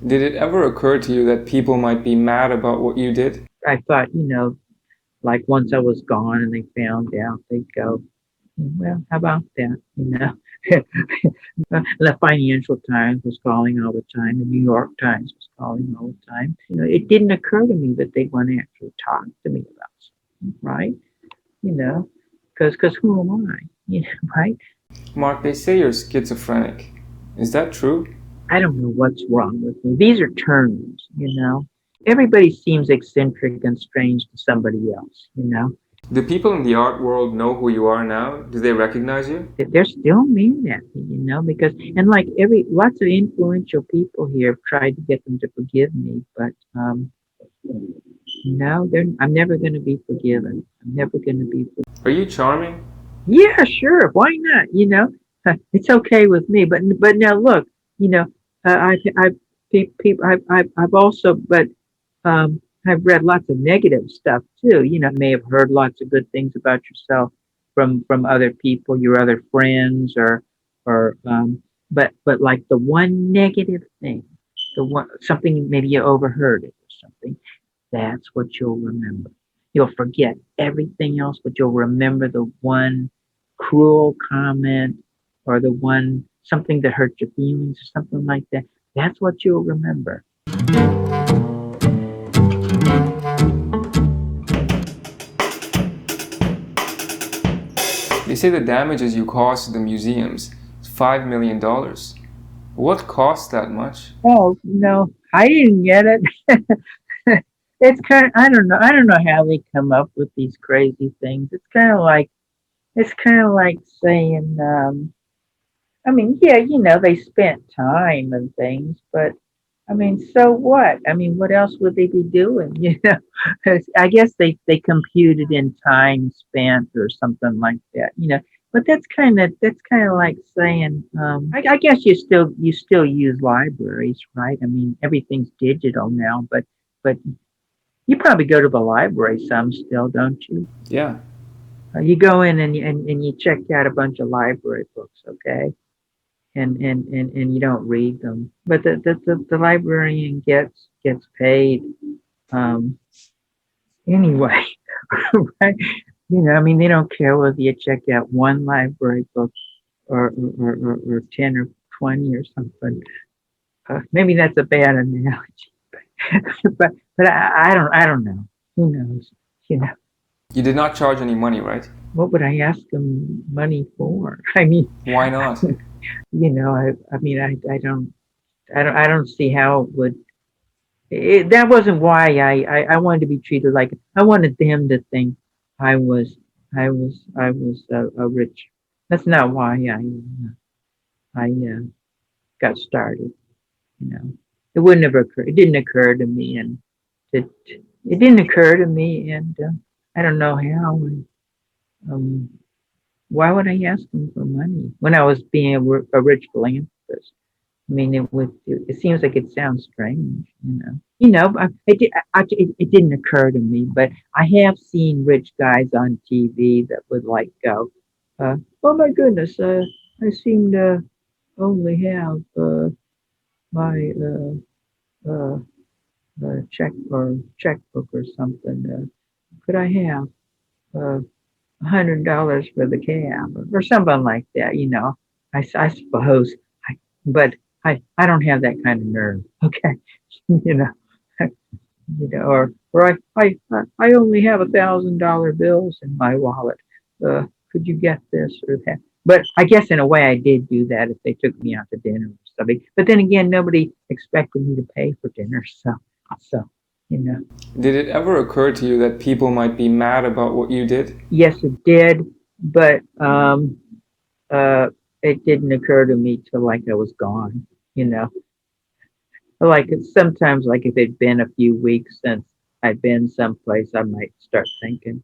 Did it ever occur to you that people might be mad about what you did? I thought, like once I was gone and they found out, they'd go, well, how about that? The Financial Times was calling all the time. The New York Times was calling all the time. It didn't occur to me that they'd want to actually talk to me about something, right? You know, because who am I? Right? Mark, they say you're schizophrenic. Is that true? I don't know what's wrong with me. These are terms. Everybody seems eccentric and strange to somebody else. Do people in the art world know who you are now? Do they recognize you? They're still mad at me, because and like lots of influential people here have tried to get them to forgive me, but no, I'm never going to be forgiven. I'm never going to be forgiven. Are you charming? Yeah, sure. Why not? It's okay with me. But now look, you know, I've I've also, but I've read lots of negative stuff too. May have heard lots of good things about yourself from other people, your other friends, or but like the one negative thing, the one something maybe you overheard it or something. That's what you'll remember. You'll forget everything else, but you'll remember the one cruel comment or the one something that hurt your feelings or something like that. That's what you'll remember. They say the damages you caused to the museums is $5 million. What cost that much? Oh no, I didn't get it. It's kind of, I don't know. I don't know how they come up with these crazy things. It's kind of like saying, I mean, yeah, they spent time and things, but I mean, so what? I mean, what else would they be doing? 'Cause I guess they computed in time spent or something like that. But that's kind of like saying, I guess you still use libraries, right? I mean, everything's digital now, but you probably go to the library some still, don't you? Yeah. You go in and you check out a bunch of library books, okay? And you don't read them. But the librarian gets paid um, anyway, right? I mean, they don't care whether you check out one library book or 10 or 20 or something. Maybe that's a bad analogy, but I don't know. Who knows? You know, You did not charge any money, right? what would I ask them money for? I mean, Why not? I mean, I don't see how it would. That wasn't why I wanted to be treated like I wanted them to think I was a rich. That's not why I got started. It wouldn't have occurred. It didn't occur to me, and it it didn't occur to me, and I don't know how. Um, why would I ask them for money when I was being a rich philanthropist? I mean, it seems like it sounds strange. It didn't occur to me, but I have seen rich guys on TV that would like go, oh my goodness, I seem to only have my uh, checkbook or something. Could I have $100 for the cab or something like that? I suppose, but I don't have that kind of nerve. Okay, you know. Or I only have $1,000 bills in my wallet. Could you get this or that? But I guess in a way I did do that if they took me out to dinner or something. But then again, nobody expected me to pay for dinner, so you know. Did it ever occur to you that people might be mad about what you did? Yes, it did, but uh, it didn't occur to me till like I was gone. You know, like sometimes, like if it'd been a few weeks since I'd been someplace, I might start thinking,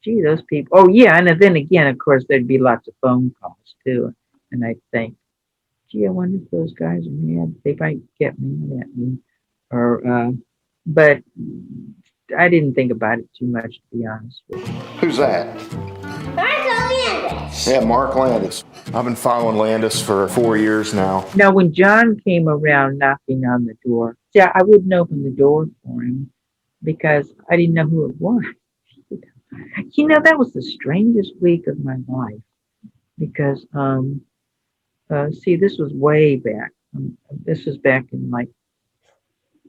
gee, those people. Oh yeah, and then again, of course, there'd be lots of phone calls too, and I'd think, gee, I wonder if those guys are mad. They might get mad at me, or but I didn't think about it too much, to be honest with you. Who's that? Yeah, Mark Landis. I've been following Landis for 4 years now. Now, when John came around knocking on the door, yeah, I wouldn't open the door for him because I didn't know who it was. That was the strangest week of my life because, see, this was way back. This was back in like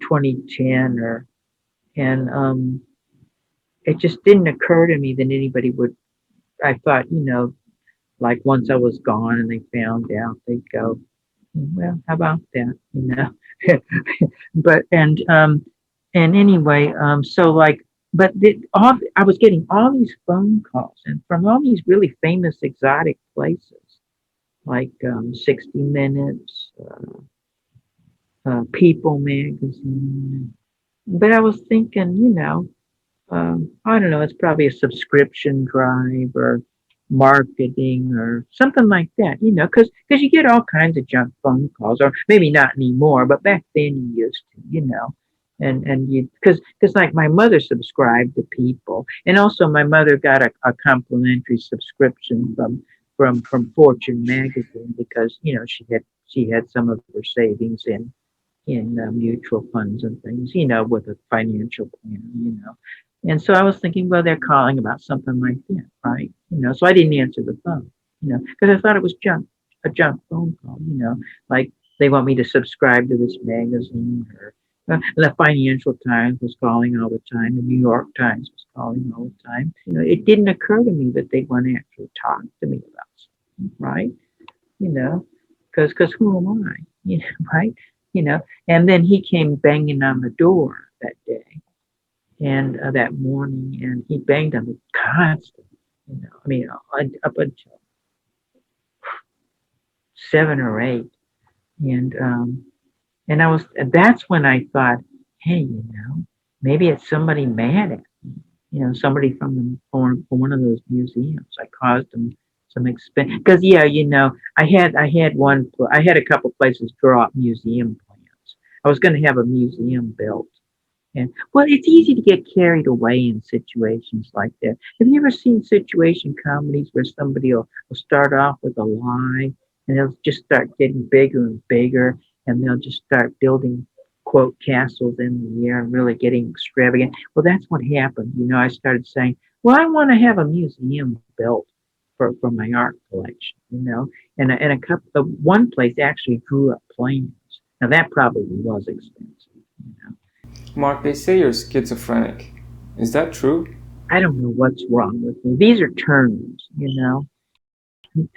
2010 and it just didn't occur to me that anybody would, I thought, like once I was gone and they found out, they'd go, well, how about that? But and anyway, so like, but I was getting all these phone calls and from all these really famous exotic places like 60 Minutes, People magazine. But I was thinking, I don't know, it's probably a subscription drive or marketing or something like that, because you get all kinds of junk phone calls, or maybe not anymore, but back then you used to, and you because like my mother subscribed to People, and also my mother got a complimentary subscription from Fortune magazine because she had some of her savings in mutual funds and things, with a financial plan. And so I was thinking, well, they're calling about something like that, right? So I didn't answer the phone, because I thought it was a junk phone call, like they want me to subscribe to this magazine or the Financial Times was calling all the time. The New York Times was calling all the time. It didn't occur to me that they'd want to actually talk to me about something, right? Because who am I? Right? And then he came banging on the door that day and that morning, and he banged on it constantly. I mean, up until 7 or 8, and that's when I thought, hey, maybe it's somebody mad at me. Somebody from one of those museums. I caused them some expense because I had a couple places draw up museum plans. I was going to have a museum built. And well, it's easy to get carried away in situations like that. Have you ever seen situation comedies where somebody will start off with a lie and they'll just start getting bigger and bigger and they'll just start building quote castles in the air and really getting extravagant? Well, that's what happened. I started saying, well, I want to have a museum built for my art collection, and one place actually drew up plans. Now that probably was expensive. Mark, they say you're schizophrenic. Is that true? I don't know what's wrong with me. These are terms.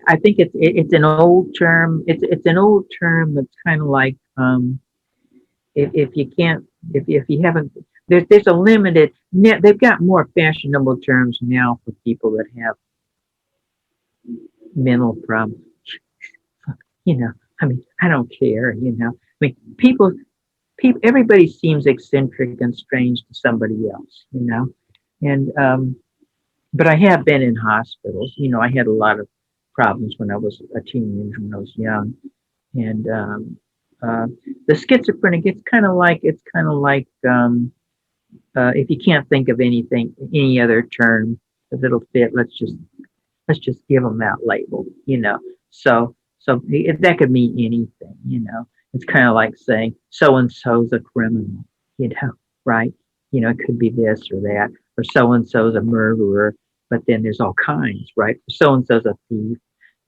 I think it's an old term. It's an old term that's kind of like if you can't if you haven't there's a limited. They've got more fashionable terms now for people that have mental problems. I mean, I don't care. I mean, people, everybody seems eccentric and strange to somebody else. And but I have been in hospitals. I had a lot of problems when I was a teenager, when I was young, and the schizophrenic. It's kind of like if you can't think of any other term that'll fit, let's just give them that label. So that could mean anything. It's kind of like saying so and so's a criminal. Right? It could be this or that, or so and so's a murderer. But then there's all kinds, right? So and so's a thief.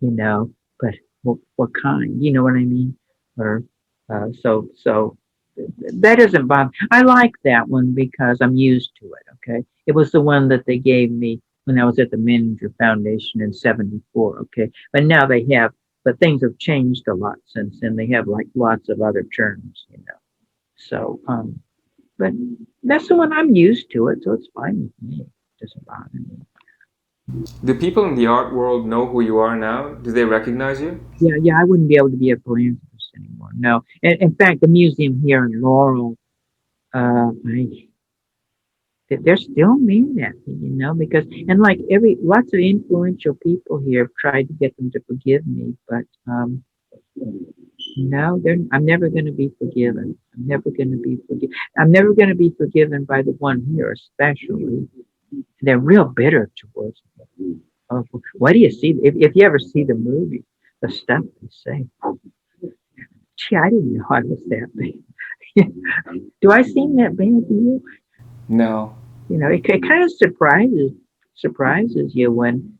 But what kind? You know what I mean? Or so that doesn't bother. I like that one because I'm used to it. Okay, it was the one that they gave me when I was at the Manager Foundation in '74. Okay, but now but things have changed a lot since then. They have like lots of other terms. So, but that's the one I'm used to it, so it's fine with me. It doesn't bother me. Do people in the art world know who you are now? Do they recognize you? Yeah, I wouldn't be able to be a philanthropist anymore. No, in fact, the museum here in Laurel, they're still mad at me, because and like lots of influential people here have tried to get them to forgive me, but no, I'm never going to be forgiven. I'm never going to be forgiven. I'm never going to be forgiven by the one here, especially. They're real bitter towards me. Oh, why do you see if you ever see the movie, the stuff they say? Gee, I didn't know I was that bad. Do I seem that bad to you? No. It kind of surprises you when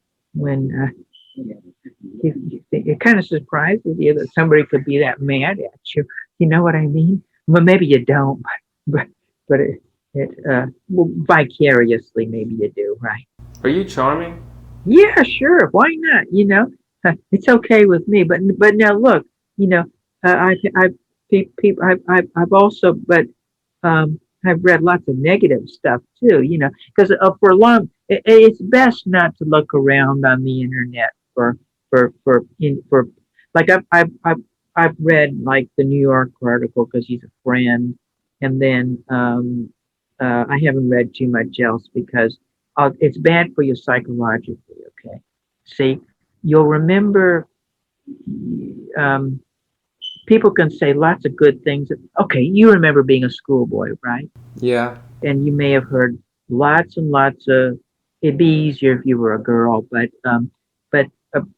it kind of surprises you that somebody could be that mad at you. You know what I mean? Well, maybe you don't, but but well, vicariously maybe you do, right? Are you charming? Yeah, sure. Why not? It's okay with me. But now look, you know, I've also, but I've read lots of negative stuff too. Because for long, it's best not to look around on the internet for like I've read like the New York article because he's a friend, and then I haven't read too much else because it's bad for you psychologically. Okay, see, you'll remember. Um, People can say lots of good things. Okay, you remember being a schoolboy, right? Yeah. And you may have heard lots and lots of. It'd be easier if you were a girl, but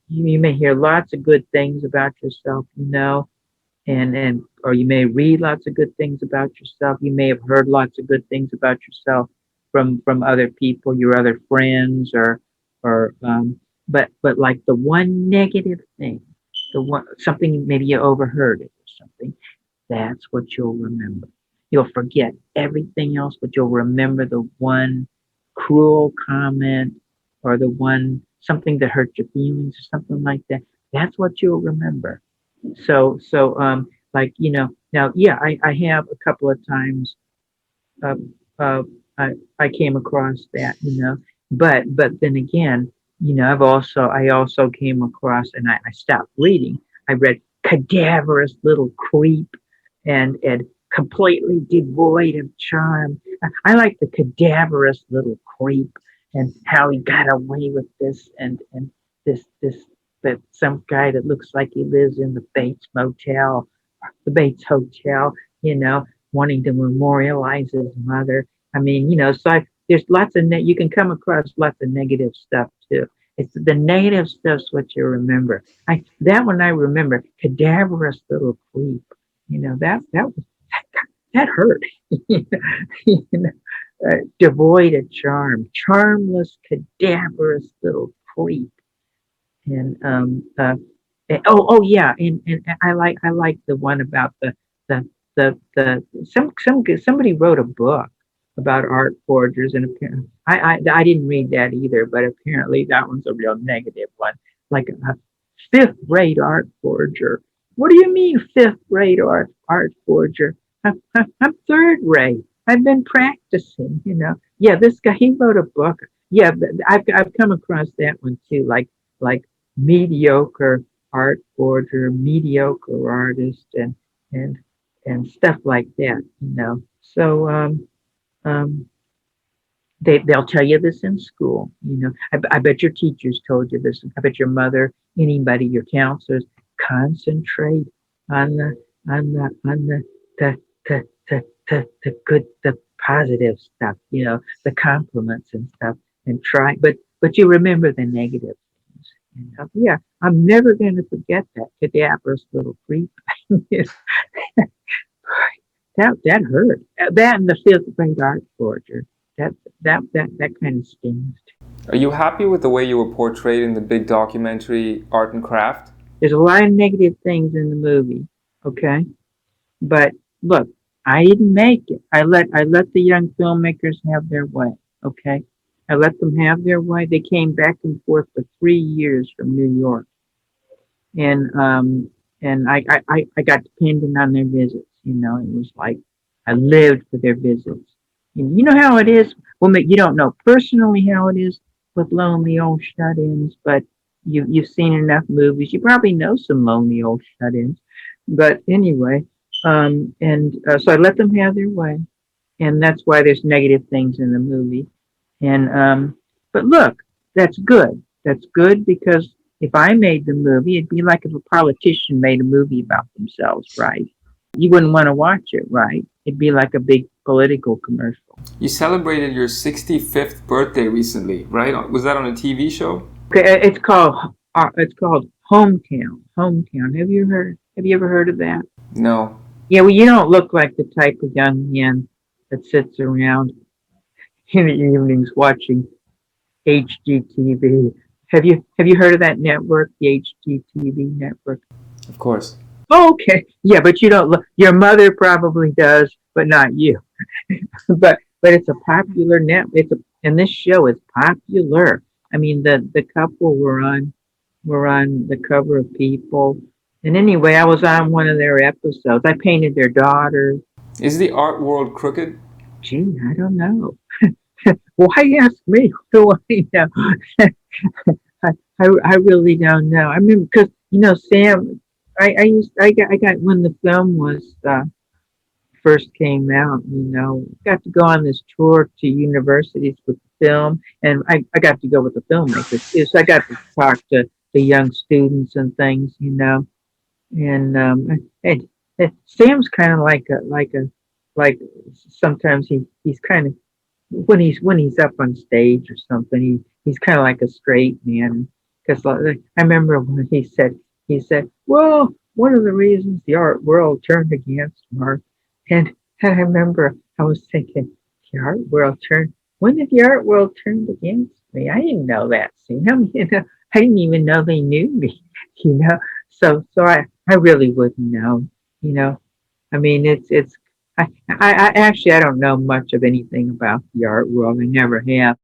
you may hear lots of good things about yourself, and or you may read lots of good things about yourself. You may have heard lots of good things about yourself from other people, your other friends, or but like the one negative thing, the one something maybe you overheard it or something. That's what you'll remember. You'll forget everything else, but you'll remember the one cruel comment or the one something that hurt your feelings or something like that. That's what you'll remember. Like now, yeah, I have a couple of times uh, uh, I came across that, but then again, I also came across, and I stopped reading. I read cadaverous little creep and completely devoid of charm. I like the cadaverous little creep and how he got away with this and this that some guy that looks like he lives in the Bates Hotel, wanting to memorialize his mother. I mean, there's lots of you can come across lots of negative stuff too. It's the negative stuff's what you remember. That one I remember, cadaverous little creep. That hurt. you know, Devoid of charm, charmless, cadaverous little creep. And oh yeah, and I like the one about somebody wrote a book about art forgers, and apparently I didn't read that either, but apparently that one's a real negative one, like a fifth-rate art forger. What do you mean fifth-rate art forger? I'm third-rate. I've been practicing. Yeah, this guy he wrote a book. Yeah, I've come across that one too, like mediocre art forger, mediocre artist, and and stuff like that. So um, they'll tell you this in school. I bet your teachers told you this. I bet your mother, anybody, your counselors, concentrate on the positive stuff. The compliments and stuff, and try. But you remember the negative things. Yeah, I'm never going to forget that cadaverous little creep. That hurt. That and the fifth grade art forger. That that kind of stings. Are you happy with the way you were portrayed in the big documentary Art and Craft? There's a lot of negative things in the movie, okay? But look, I didn't make it. I let the young filmmakers have their way, okay? I let them have their way. They came back and forth for 3 years from New York, and I got dependent on their visits. It was like I lived for their visits. And you know how it is. Well, you don't know personally how it is with lonely old shut-ins, but you've seen enough movies. You probably know some lonely old shut-ins. But anyway, and so I let them have their way, and that's why there's negative things in the movie. And but look, that's good. That's good because if I made the movie, it'd be like if a politician made a movie about themselves, right? You wouldn't want to watch it, right? It'd be like a big political commercial. You celebrated your 65th birthday recently, right? Was that on a TV show? Okay, it's called Hometown. Hometown. Have you ever heard of that? No. Yeah, well, you don't look like the type of young man that sits around in the evenings watching HGTV. Have you heard of that network, the HGTV network? Of course. Oh, okay. Yeah, but you don't look. Your mother probably does, but not you. But it's a popular net. And this show is popular. I mean, the couple were on the cover of People. And anyway, I was on one of their episodes. I painted their daughter. Is the art world crooked? Gee, I don't know. Why ask me? What do I know? I really don't know. I mean, because Sam, I got when the film was first came out. Got to go on this tour to universities with the film, and I got to go with the filmmakers too. So I got to talk to the young students and things. And Sam's kind of like sometimes he's kind of when he's up on stage or something, he's kind of like a straight man. Because I remember when he said, well, one of the reasons the art world turned against Mark, and I remember I was thinking, the art world turned. When did the art world turn against me? I didn't know that. See, I didn't even know they knew me. You know, so I really wouldn't know. You know, I mean, I actually I don't know much of anything about the art world. I never have.